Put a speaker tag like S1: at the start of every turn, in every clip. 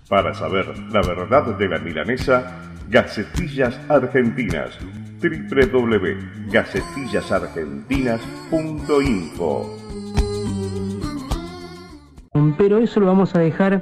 S1: Para saber la verdad de la milanesa, Gacetillas Argentinas. www.gacetillasargentinas.info.
S2: Pero eso lo vamos a dejar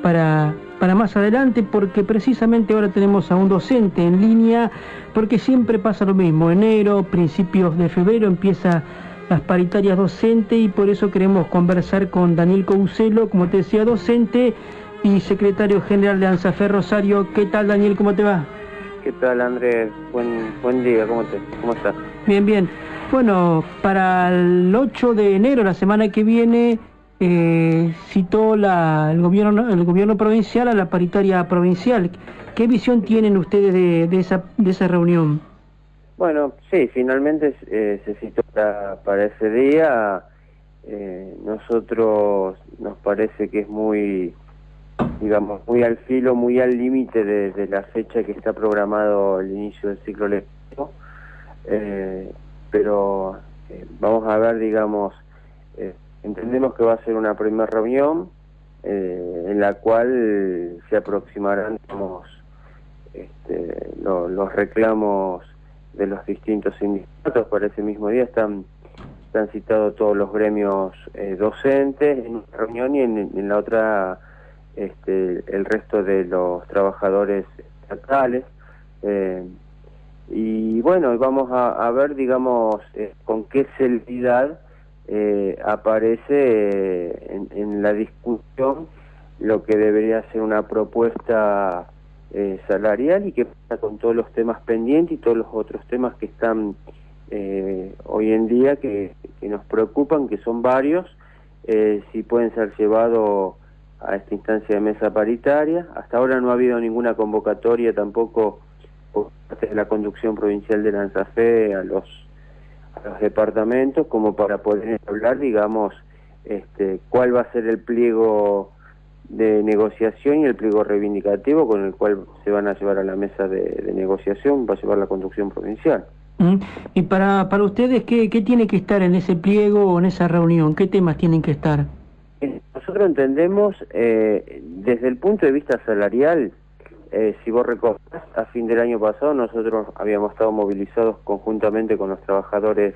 S2: para más adelante, porque precisamente ahora tenemos a un docente en línea, porque siempre pasa lo mismo. Enero, principios de febrero empieza las paritarias docentes, y por eso queremos conversar con Daniel Couselo, como te decía, docente y secretario general de ANSAFE Rosario. ¿Qué tal, Daniel? ¿Cómo te va?
S3: ¿Qué tal, Andrés? Buen día, ¿cómo estás?
S2: Bien, bien. Bueno, para el 8 de enero, la semana que viene, citó el gobierno provincial a la paritaria provincial. ¿Qué visión tienen ustedes de esa reunión?
S3: Bueno, sí, finalmente se citó para ese día. Nosotros nos parece que es muy al filo, muy al límite de la fecha que está programado el inicio del ciclo lectivo, pero vamos a ver, entendemos que va a ser una primera reunión en la cual se aproximarán los reclamos de los distintos sindicatos. Para ese mismo día están citados todos los gremios docentes en una reunión, y en la otra el resto de los trabajadores estatales, y bueno, vamos a ver, con qué celeridad aparece en la discusión lo que debería ser una propuesta salarial, y que pasa con todos los temas pendientes y todos los otros temas que están hoy en día que nos preocupan, que son varios, si pueden ser llevados a esta instancia de mesa paritaria. Hasta ahora no ha habido ninguna convocatoria tampoco por parte de la conducción provincial de la ANSAFE a los departamentos, como para poder hablar, cuál va a ser el pliego de negociación y el pliego reivindicativo con el cual se van a llevar a la mesa de negociación, va a llevar la conducción provincial.
S2: Y para ustedes, ¿qué tiene que estar en ese pliego o en esa reunión? ¿Qué temas tienen que estar?
S3: Nosotros entendemos, desde el punto de vista salarial, si vos recordás, a fin del año pasado nosotros habíamos estado movilizados conjuntamente con los trabajadores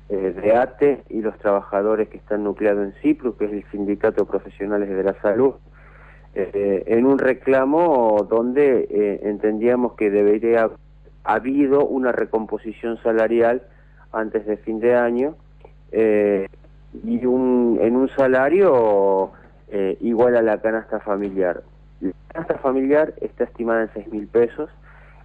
S3: de ATE y los trabajadores que están nucleados en CIPRU, que es el Sindicato Profesionales de la Salud, en un reclamo donde entendíamos que debería haber habido una recomposición salarial antes de fin de año, y en un salario igual a la canasta familiar. La canasta familiar está estimada en 6.000 pesos,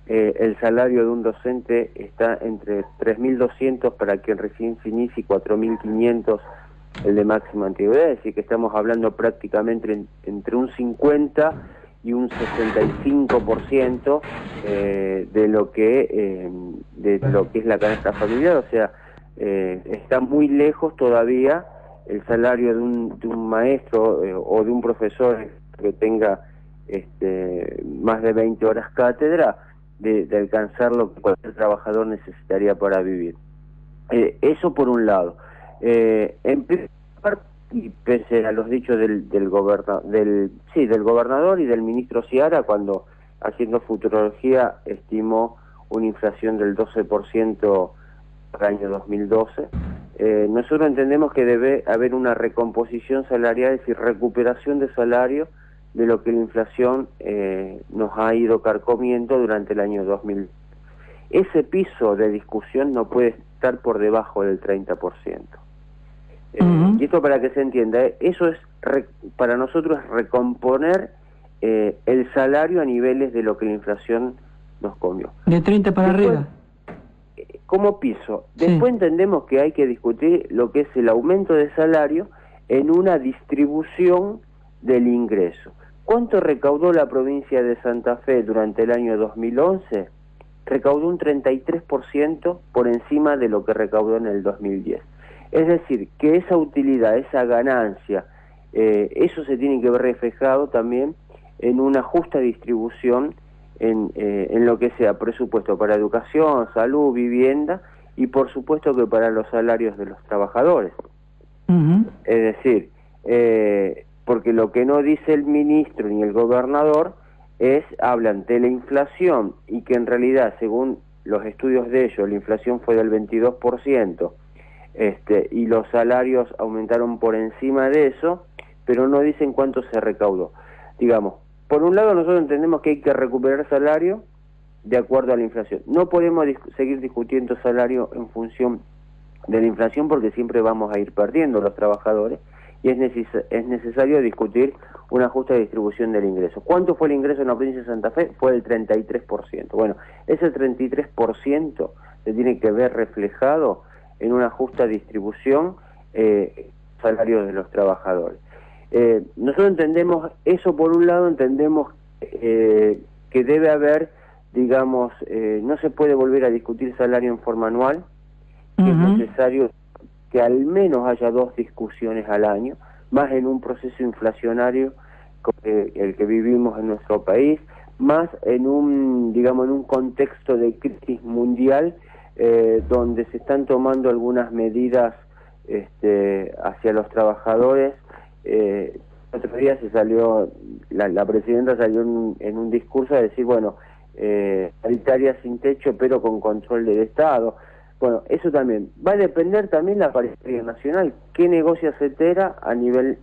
S3: el salario de un docente está entre 3.200 para quien recién se inicia y 4.500 el de máxima antigüedad, es decir que estamos hablando prácticamente entre un 50 y un 65% de lo que es la canasta familiar. O sea, está muy lejos todavía el salario de un maestro o de un profesor que tenga más de 20 horas cátedra, de alcanzar lo que cualquier trabajador necesitaría para vivir. Eso por un lado. En primer lugar, y pese a los dichos del gobernador y del ministro Ciara, cuando haciendo futurología estimó una inflación del 12% para el año 2012, nosotros entendemos que debe haber una recomposición salarial, es decir, recuperación de salario de lo que la inflación nos ha ido carcomiendo durante el año 2000. Ese piso de discusión no puede estar por debajo del 30%. Y esto, para que se entienda, eso es para nosotros es recomponer el salario a niveles de lo que la inflación nos comió.
S2: De 30 para
S3: después,
S2: arriba.
S3: Como piso. Después entendemos que hay que discutir lo que es el aumento de salario en una distribución del ingreso. ¿Cuánto recaudó la provincia de Santa Fe durante el año 2011? Recaudó un 33% por encima de lo que recaudó en el 2010. Es decir, que esa utilidad, esa ganancia, eso se tiene que ver reflejado también en una justa distribución en lo que sea presupuesto para educación, salud, vivienda, y por supuesto que para los salarios de los trabajadores. Es decir, porque lo que no dice el ministro ni el gobernador hablan de la inflación, y que en realidad, según los estudios de ellos, la inflación fue del 22%, y los salarios aumentaron por encima de eso, pero no dicen cuánto se recaudó. Digamos, por un lado nosotros entendemos que hay que recuperar salario de acuerdo a la inflación. No podemos seguir discutiendo salario en función de la inflación, porque siempre vamos a ir perdiendo los trabajadores, y es necesario discutir una justa distribución del ingreso. ¿Cuánto fue el ingreso en la provincia de Santa Fe? Fue el 33%. Bueno, ese 33% se tiene que ver reflejado en una justa distribución salarios de los trabajadores. Nosotros entendemos eso. Por un lado entendemos que debe haber, digamos, no se puede volver a discutir salario en forma anual, que es necesario que al menos haya 2 discusiones al año, más en un proceso inflacionario como el que vivimos en nuestro país, más en un, digamos, en un contexto de crisis mundial, donde se están tomando algunas medidas hacia los trabajadores. Otro día se salió, la presidenta salió en un discurso a decir, bueno, paritaria sin techo pero con control del Estado. Bueno, eso también va a depender también la paritaria nacional, qué negocia CETERA a nivel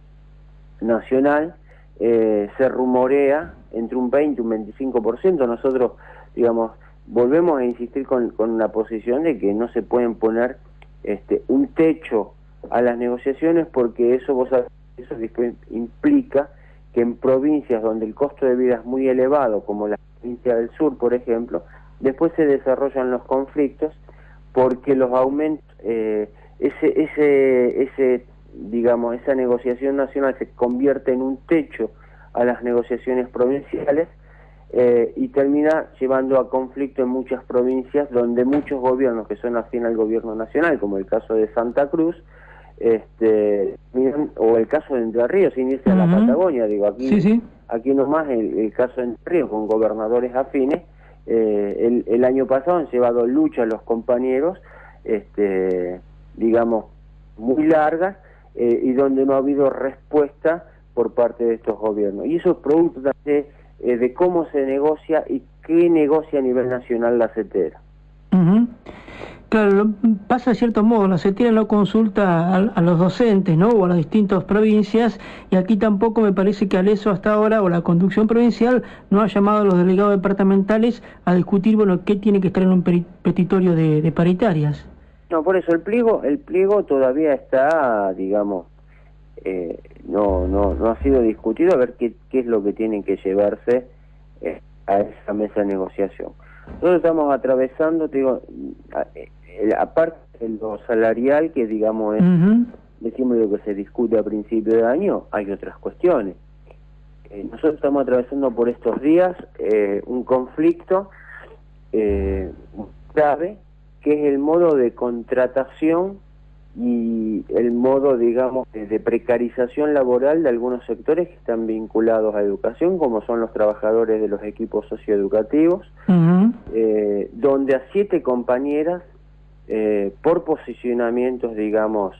S3: nacional. Se rumorea entre un 20 y un 25%. Nosotros, digamos, volvemos a insistir con la posición de que no se pueden poner un techo a las negociaciones, porque eso implica que en provincias donde el costo de vida es muy elevado, como la provincia del sur, por ejemplo, después se desarrollan los conflictos, porque los aumentos, digamos, esa negociación nacional se convierte en un techo a las negociaciones provinciales, y termina llevando a conflicto en muchas provincias donde muchos gobiernos que son afín al gobierno nacional, como el caso de Santa Cruz, o el caso de Entre Ríos, sin irse a la Patagonia, digo, aquí, aquí nomás el caso de Entre Ríos, con gobernadores afines. El año pasado han llevado luchas los compañeros, digamos, muy largas, y donde no ha habido respuesta por parte de estos gobiernos. Y eso es producto también de cómo se negocia y qué negocia a nivel nacional la CETERA.
S2: Claro, pasa de cierto modo, la CETERA no consulta a los docentes, ¿no?, o a las distintas provincias, y aquí tampoco me parece que ALESO hasta ahora, o la conducción provincial, no ha llamado a los delegados departamentales a discutir, bueno, qué tiene que estar en un petitorio de paritarias.
S3: No, por eso el pliego todavía está, digamos, no ha sido discutido, a ver qué es lo que tienen que llevarse a esa mesa de negociación. Nosotros estamos atravesando, te digo, aparte de lo salarial, que digamos es, decimos, lo que se discute a principio de año, hay otras cuestiones. Nosotros estamos atravesando por estos días un conflicto grave, que es el modo de contratación y el modo, digamos, de precarización laboral de algunos sectores que están vinculados a educación, como son los trabajadores de los equipos socioeducativos, donde a 7 compañeras, por posicionamientos, digamos,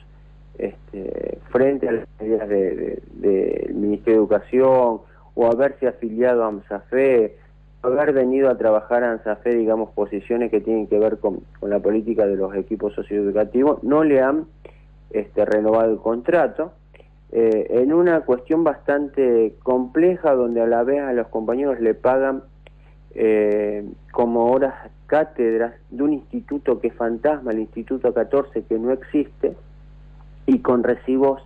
S3: frente a las medidas del Ministerio de Educación, o haberse afiliado a AMSAFE, haber venido a trabajar a AMSAFE, digamos, posiciones que tienen que ver con la política de los equipos socioeducativos, no le han renovado el contrato, en una cuestión bastante compleja, donde a la vez a los compañeros le pagan como horas cátedras de un instituto que es fantasma, el Instituto 14, que no existe, y con recibos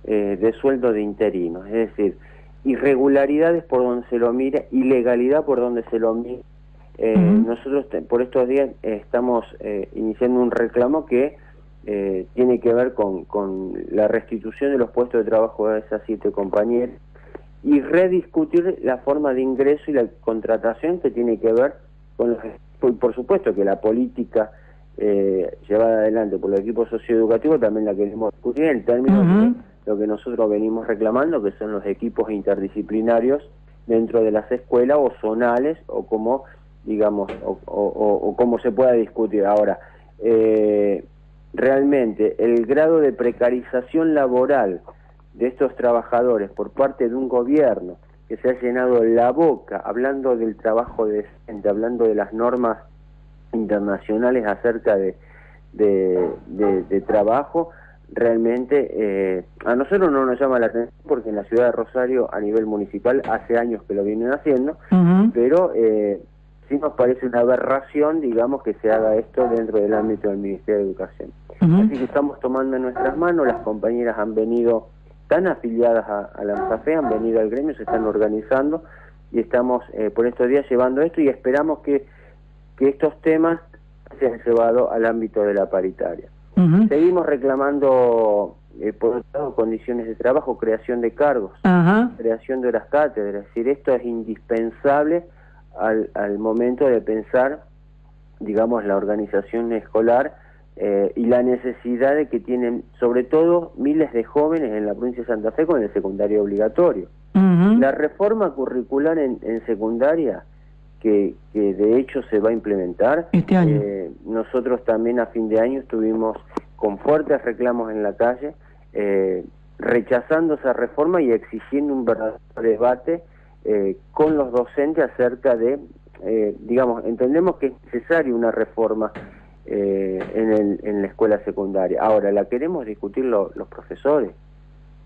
S3: de sueldo de interinos, es decir, irregularidades por donde se lo mire, ilegalidad por donde se lo mire. Nosotros por estos días estamos iniciando un reclamo que tiene que ver con la restitución de los puestos de trabajo de esas 7 compañeras, y rediscutir la forma de ingreso y la contratación, que tiene que ver con por supuesto que la política llevada adelante por los equipos socioeducativos también la queremos discutir en términos de lo que nosotros venimos reclamando, que son los equipos interdisciplinarios dentro de las escuelas, o zonales, o como, digamos, o como se pueda discutir. Ahora, realmente el grado de precarización laboral de estos trabajadores por parte de un gobierno que se ha llenado la boca hablando del trabajo decente, hablando de las normas internacionales acerca de trabajo, realmente a nosotros no nos llama la atención, porque en la ciudad de Rosario a nivel municipal hace años que lo vienen haciendo, pero sí nos parece una aberración, digamos, que se haga esto dentro del ámbito del Ministerio de Educación. Así que estamos tomando en nuestras manos, las compañeras han venido, están afiliadas a la ANSAFE, han venido al gremio, se están organizando y estamos por estos días llevando esto, y esperamos que estos temas sean llevados al ámbito de la paritaria. Seguimos reclamando, por otro lado, condiciones de trabajo, creación de cargos, creación de horas cátedras. Es decir, esto es indispensable al momento de pensar, digamos, la organización escolar y la necesidad de que tienen, sobre todo, miles de jóvenes en la provincia de Santa Fe con el secundario obligatorio. La reforma curricular en secundaria, que de hecho se va a implementar
S2: este año.
S3: Nosotros también a fin de año estuvimos con fuertes reclamos en la calle, rechazando esa reforma y exigiendo un verdadero debate con los docentes acerca de, digamos, entendemos que es necesaria una reforma en la escuela secundaria. Ahora, la queremos discutir los profesores,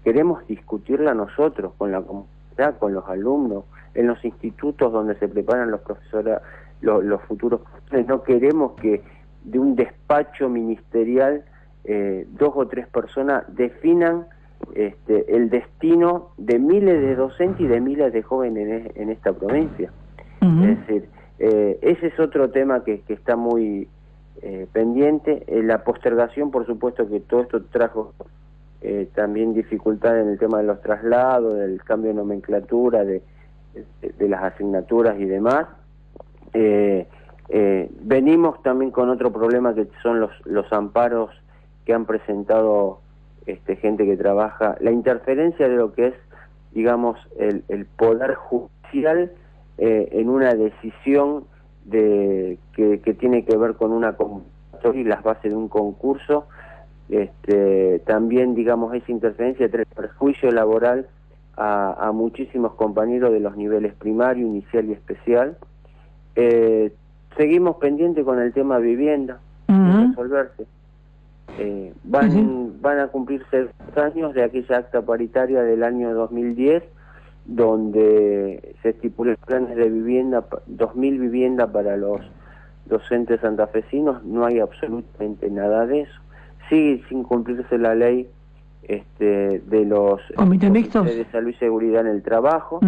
S3: queremos discutirla nosotros, con la comunidad, con los alumnos, en los institutos donde se preparan los profesores, los futuros profesores. No queremos que de un despacho ministerial 2 o 3 personas definan el destino de miles de docentes y de miles de jóvenes en esta provincia. Es decir, ese es otro tema que está muy pendiente. La postergación, por supuesto que todo esto trajo también dificultad en el tema de los traslados, del cambio de nomenclatura, de las asignaturas y demás. Venimos también con otro problema, que son los amparos que han presentado gente que trabaja, la interferencia de lo que es, digamos, el poder judicial en una decisión que tiene que ver con una convocatoria y las bases de un concurso. También, digamos, esa interferencia trae perjuicio laboral a muchísimos compañeros de los niveles primario, inicial y especial. Seguimos pendientes con el tema vivienda, de resolverse. Van a cumplirse 2 años de aquella acta paritaria del año 2010, donde se estipuló planes de vivienda, 2.000 viviendas para los docentes santafesinos. No hay absolutamente nada de eso. Sigue sin cumplirse la ley de los
S2: comités mixtos
S3: de salud y seguridad en el trabajo,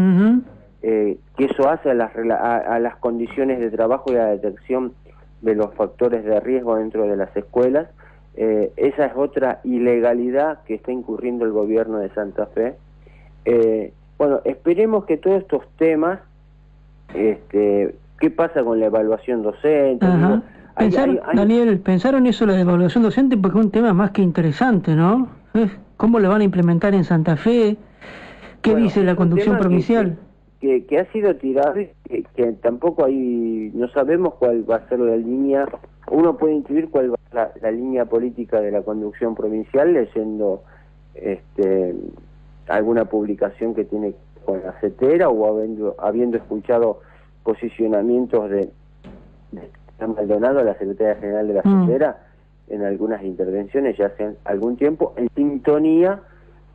S3: que eso hace a las condiciones de trabajo y a la detección de los factores de riesgo dentro de las escuelas. Esa es otra ilegalidad que está incurriendo el gobierno de Santa Fe. Bueno, esperemos que todos estos temas, ¿qué pasa con la evaluación docente?
S2: Daniel, ¿pensaron eso, la de evaluación docente? Porque es un tema más que interesante, ¿no? ¿Cómo lo van a implementar en Santa Fe? ¿Qué dice la conducción provincial?
S3: Que ha sido tirado, que tampoco hay, no sabemos cuál va a ser la línea. Uno puede intuir cuál va a ser la línea política de la conducción provincial leyendo alguna publicación que tiene con la CETERA, o habiendo escuchado posicionamientos de Maldonado, la secretaria general de la CETERA, en algunas intervenciones ya hace algún tiempo, en sintonía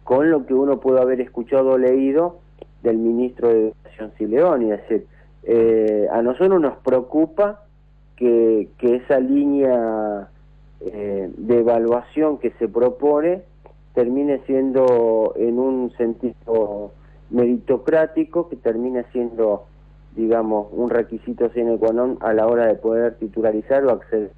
S3: con lo que uno pudo haber escuchado o leído del ministro de Educación Sileoni. Es decir, a nosotros nos preocupa que esa línea de evaluación que se propone termine siendo en un sentido meritocrático, que termine siendo, digamos, un requisito sine qua non a la hora de poder titularizar o acceder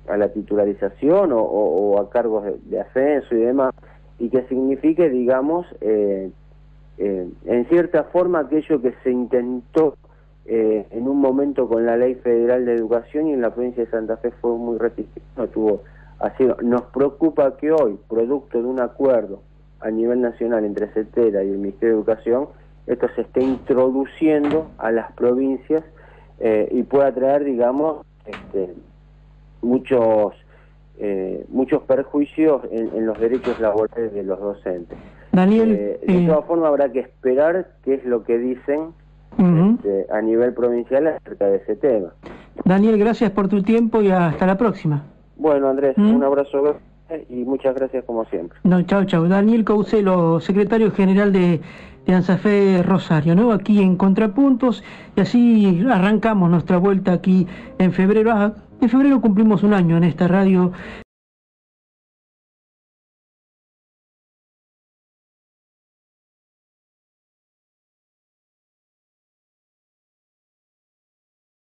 S3: a la titularización o a cargos de ascenso y demás, y que signifique, digamos, en cierta forma aquello que se intentó en un momento con la Ley Federal de Educación, y en la provincia de Santa Fe fue muy resistente, no tuvo así. Nos preocupa que hoy, producto de un acuerdo a nivel nacional entre CETERA y el Ministerio de Educación, esto se esté introduciendo a las provincias y pueda traer, digamos, muchos muchos perjuicios en los derechos laborales de los docentes.
S2: Daniel,
S3: de todas formas habrá que esperar qué es lo que dicen a nivel provincial acerca de ese tema.
S2: Daniel, gracias por tu tiempo y hasta la próxima.
S3: Bueno, Andrés, un abrazo y muchas gracias como siempre.
S2: No, chao, chao. Daniel Caucelo, secretario general de ANSAFE Rosario, ¿no? Aquí en Contrapuntos, y así arrancamos nuestra vuelta aquí en febrero. En febrero cumplimos un año en esta radio.